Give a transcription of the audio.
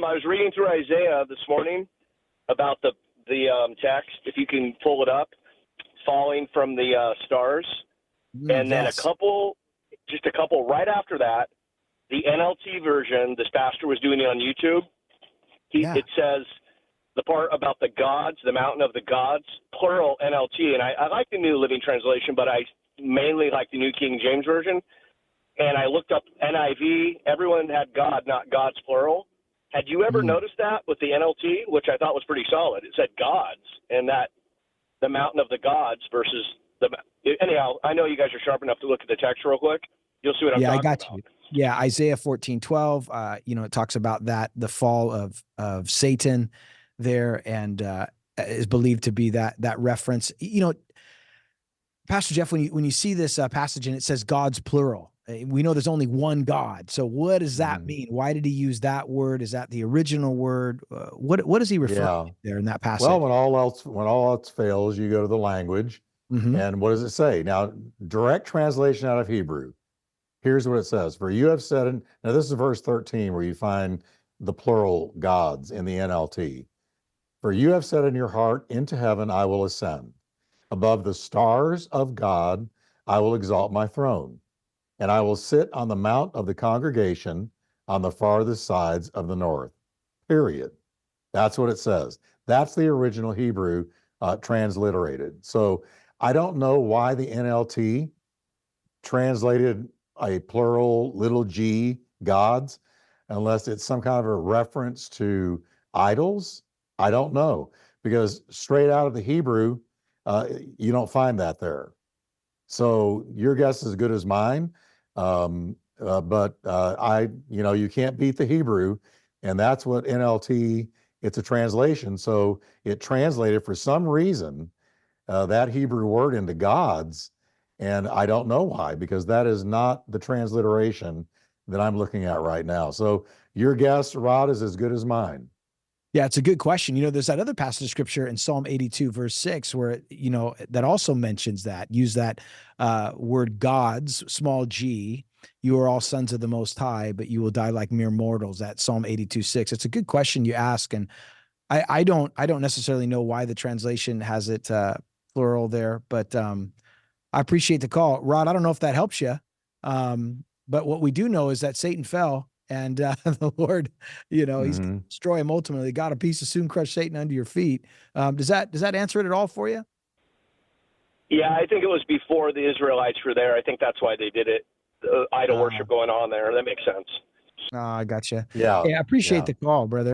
I was reading through Isaiah this morning about the text, if you can pull it up, falling from the stars. And then yes. a couple right after that, the NLT version, this pastor was doing it on YouTube. It says the part about the gods, the mountain of the gods, plural NLT. And I like the New Living Translation, but I mainly like the New King James Version. And I looked up NIV. Everyone had God, not gods, plural. Had you ever noticed that with the NLT, which I thought was pretty solid? It said gods, and that the mountain of the gods versus the – anyhow, I know you guys are sharp enough to look at the text real quick. You'll see what I'm talking about. Yeah, I got you. Yeah, Isaiah 14:12, it talks about that, the fall of Satan there, and is believed to be that reference. Pastor Jeff, when you see this passage and it says God's plural, we know there's only one God. So what does that mean? Why did he use that word? Is that the original word? What is he referring to there in that passage? Well, when all else fails, you go to the language. And what does it say? Now, direct translation out of Hebrew. Here's what it says. For you have said, now this is verse 13 where you find the plural gods in the NLT. For you have said in your heart, into heaven I will ascend. Above the stars of God, I will exalt my throne. And I will sit on the mount of the congregation on the farthest sides of the north. Period. That's what it says. That's the original Hebrew transliterated. So I don't know why the NLT translated a plural little g gods, unless it's some kind of a reference to idols. I don't know, because straight out of the Hebrew, you don't find that there. So your guess is as good as mine. You can't beat the Hebrew, and that's what NLT, it's a translation. So it translated for some reason that Hebrew word into gods, and I don't know why, because that is not the transliteration that I'm looking at right now. So your guess, Rod, is as good as mine. Yeah, it's a good question. There's that other passage of scripture in Psalm 82, verse 6, where, that also mentions that, use that word gods, small g, you are all sons of the Most High, but you will die like mere mortals, that Psalm 82:6. It's a good question you ask. And I don't necessarily know why the translation has it plural there, but I appreciate the call. Rod, I don't know if that helps you. But what we do know is that Satan fell, and the Lord, he's going to destroy him ultimately. God, a piece of soon crush Satan under your feet. Does that answer it at all for you? Yeah, I think it was before the Israelites were there. I think that's why they did it. Idol worship going on there. That makes sense. I gotcha. Yeah. I appreciate the call, brother.